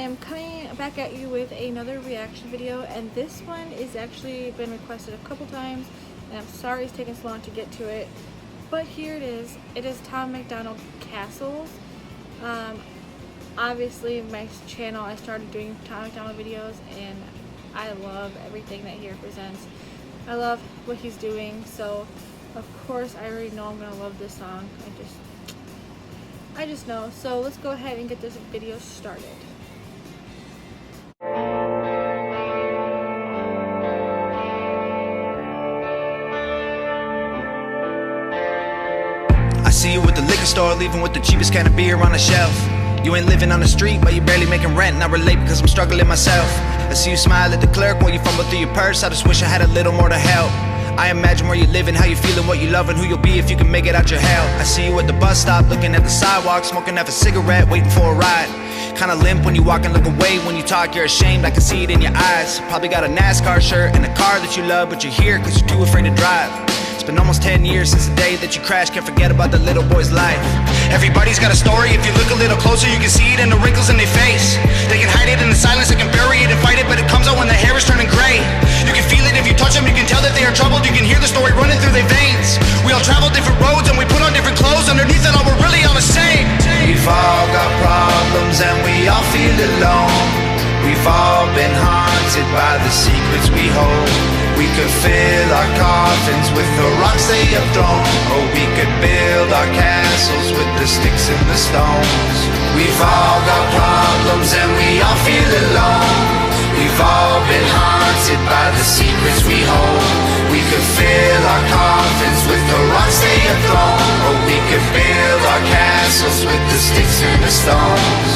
am coming back at you with another reaction video, and this one is actually been requested a couple times, and I'm sorry it's taking so long to get to it, but here it is. It is Tom Macdonald Castles. Obviously my channel, I started doing Tom Macdonald videos, and I love everything that he represents. I love what he's doing, so of course I already know I'm gonna love this song. I just know. So let's go ahead and get this video started. I see you at the liquor store, leaving with the cheapest kind of beer on the shelf. You ain't living on the street, but you barely making rent, and I relate because I'm struggling myself. I see you smile at the clerk when you fumble through your purse. I just wish I had a little more to help. I imagine where you're living, how you feeling, what you love, and who you'll be if you can make it out your hell. I see you at the bus stop, looking at the sidewalk, smoking half a cigarette, waiting for a ride. Kinda limp when you walk and look away. When you talk, you're ashamed, I can see it in your eyes. Probably got a NASCAR shirt and a car that you love, but you're here cause you're too afraid to drive. It's been almost 10 years since the day that you crashed. Can't forget about the little boy's life. Everybody's got a story. If you look a little closer, you can see it in the wrinkles in their face. They can hide it in the silence, they can bury it and fight it, but it comes out when the hair is turning gray. You can feel it if you touch them, you can tell that they are troubled. You can hear the story running through their veins. We all travel different roads and we put on different clothes. Underneath it all, we're really all the same. We've all got problems and we all feel alone. We've all been haunted by the secrets we hold. We could fill our coffins with the rocks they have thrown, or we could build our castles with the sticks and the stones. We've all got problems and we all feel alone. We've all been haunted by the secrets we hold. We could fill our coffins with the rocks they have thrown, or we could build our castles with the sticks and the stones.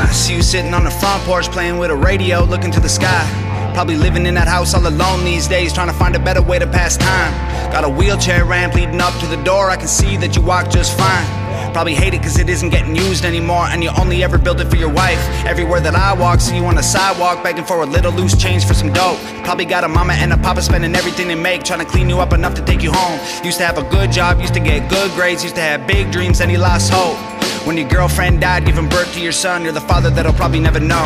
I see you sitting on the front porch playing with a radio, looking to the sky. Probably living in that house all alone these days, trying to find a better way to pass time. Got a wheelchair ramp leading up to the door, I can see that you walk just fine. Probably hate it cause it isn't getting used anymore, and you only ever built it for your wife. Everywhere that I walk, see you on the sidewalk, begging for a little loose change for some dope. Probably got a mama and a papa spending everything they make, trying to clean you up enough to take you home. Used to have a good job, used to get good grades, used to have big dreams, and he lost hope. When your girlfriend died, giving birth to your son, you're the father that'll probably never know.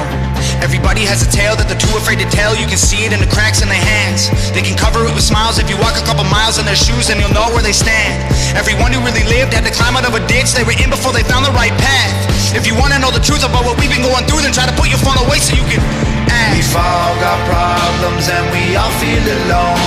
Everybody has a tale that they're too afraid to tell. You can see it in the cracks in their hands. They can cover it with smiles. If you walk a couple miles in their shoes, then you'll know where they stand. Everyone who really lived had to climb out of a ditch they were in before they found the right path. If you wanna know the truth about what we've been going through, then try to put your phone away so you can ask. We've all got problems and we all feel alone.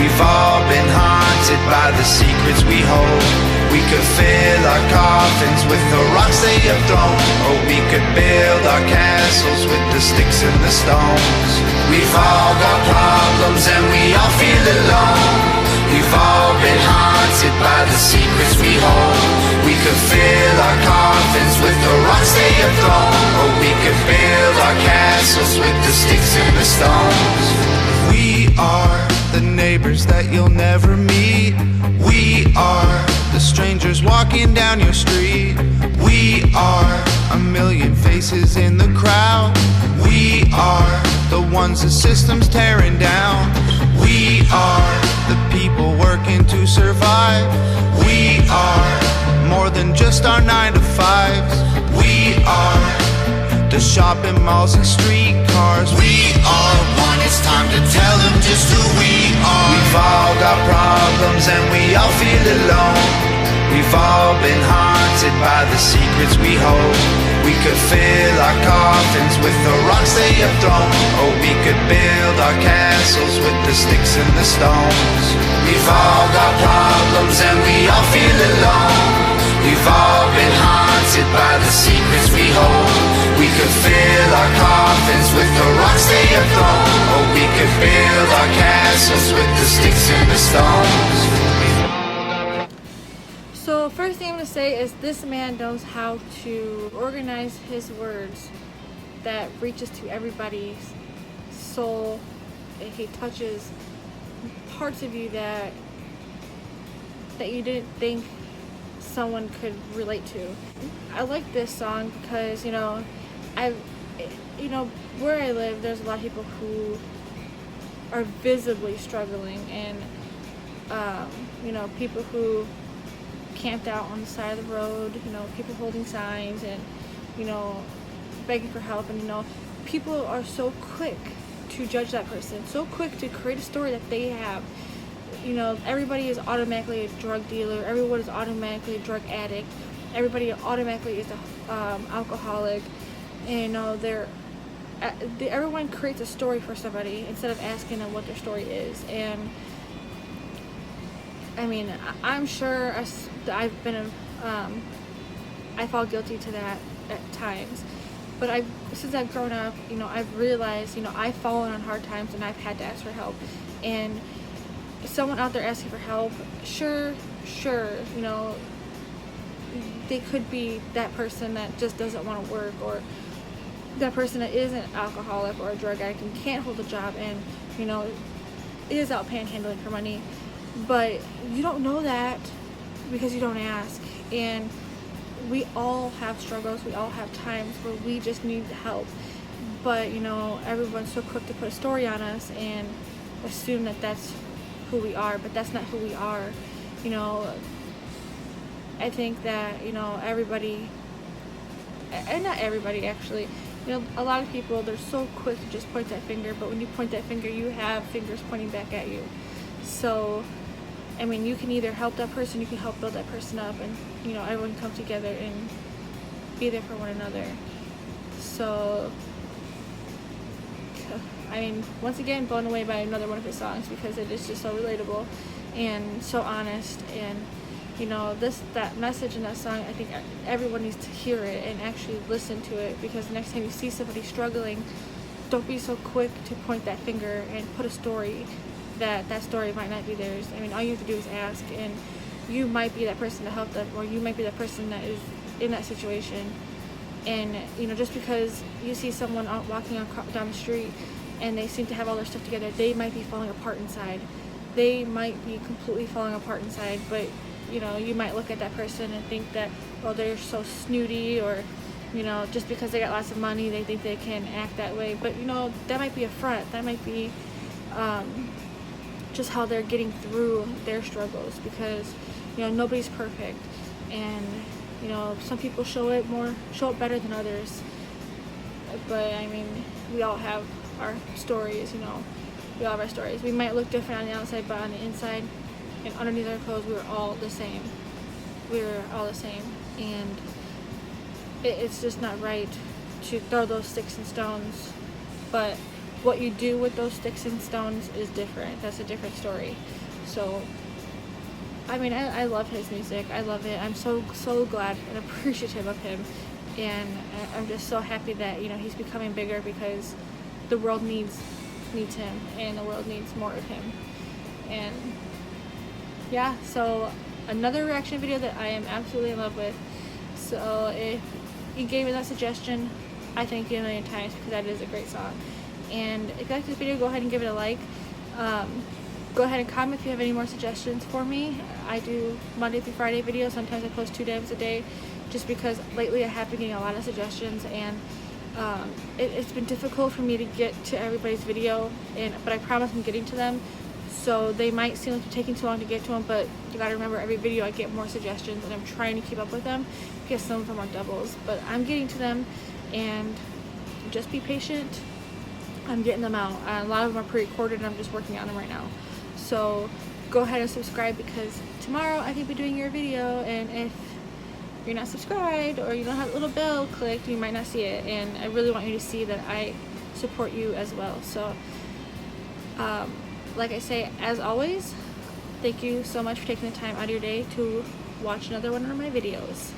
We've all been haunted by the secrets we hold. We could fill our coffins with the rocks they have thrown, or we could build our castles with the sticks and the stones. We've all got problems and we all feel alone. We've all been haunted by the secrets we hold. We could fill our coffins with the rocks they have thrown, or we could build our castles with the sticks and the stones. We are the neighbors that you'll never meet. We are the strangers walking down your street. We are a million faces in the crowd. We are the ones the system's tearing down. We are the people working to survive. We are more than just our 9 to 5s. We are the shopping malls and streetcars. We are one, it's time to tell them just who we are. We've all got problems and we all feel alone. We've all been haunted by the secrets we hold. We could fill our coffins with the rocks they have thrown, or we could build our castles with the sticks and the stones. We've all got problems and we all feel alone. We've all been haunted by the secrets we hold. We could fill our coffins with the rocks they have thrown, or we could build our castles with the sticks and the stones. So first thing I'm going to say is this man knows how to organize his words that reaches to everybody's soul. He touches parts of you that you didn't think someone could relate to. I like this song because, where I live, there's a lot of people who are visibly struggling, and people who camped out on the side of the road, people holding signs, and begging for help, and you know, people are so quick to judge that person, so quick to create a story that they have. You know, everybody is automatically a drug dealer, everyone is automatically a drug addict, everybody automatically is a alcoholic, and you know, everyone creates a story for somebody instead of asking them what their story is. And I mean, I'm sure I've been I fall guilty to that at times, but since I've grown up, you know, I've realized, you know, I've fallen on hard times and I've had to ask for help. And someone out there asking for help, sure, you know, they could be that person that just doesn't want to work, or that person that is an alcoholic or a drug addict and can't hold a job, and you know, is out panhandling for money. But you don't know that because you don't ask. And we all have struggles, we all have times where we just need help, but you know, everyone's so quick to put a story on us and assume that that's who we are, but that's not who we are. You know, I think that, you know, everybody, and not everybody actually, you know, a lot of people, they're so quick to just point that finger, but when you point that finger, you have fingers pointing back at you. So I mean, you can either help that person, you can help build that person up, and you know, everyone come together and be there for one another. So I mean, once again, blown away by another one of his songs, because it is just so relatable and so honest. And you know, that message in that song, I think everyone needs to hear it and actually listen to it, because the next time you see somebody struggling, don't be so quick to point that finger and put a story that story might not be theirs. I mean, all you have to do is ask, and you might be that person to help them, or you might be that person that is in that situation. And you know, just because you see someone out walking down the street and they seem to have all their stuff together, they might be falling apart inside. They might be completely falling apart inside, but you know, you might look at that person and think that, well, they're so snooty, or you know, just because they got lots of money, they think they can act that way. But you know, that might be a front. That might be just how they're getting through their struggles, because you know, nobody's perfect, and you know, some people show it better than others. But I mean, we all have our stories. You know, we all have our stories. We might look different on the outside, but on the inside and underneath our clothes, we're all the same. We're all the same, and it's just not right to throw those sticks and stones. But what you do with those sticks and stones is different. That's a different story. So I mean, I love his music. I love it. I'm so glad and appreciative of him, and I'm just so happy that, you know, he's becoming bigger, because the world needs him, and the world needs more of him. And yeah, so another reaction video that I am absolutely in love with. So if you gave me that suggestion, I thank you a million times, because that is a great song. And if you like this video, go ahead and give it a like. Go ahead and comment if you have any more suggestions for me. I do Monday through Friday videos. Sometimes I post 2 times a day, just because lately I have been getting a lot of suggestions, and it's been difficult for me to get to everybody's video, but I promise I'm getting to them. So they might seem like they're taking too long to get to them, but you gotta remember, every video I get more suggestions, and I'm trying to keep up with them, because some of them are doubles, but I'm getting to them. And just be patient. I'm getting them out. A lot of them are pre-recorded, and I'm just working on them right now. So go ahead and subscribe, because tomorrow I could be doing your video, and if you're not subscribed or you don't have a little bell clicked, you might not see it. And I really want you to see that I support you as well. So like I say, as always, thank you so much for taking the time out of your day to watch another one of my videos.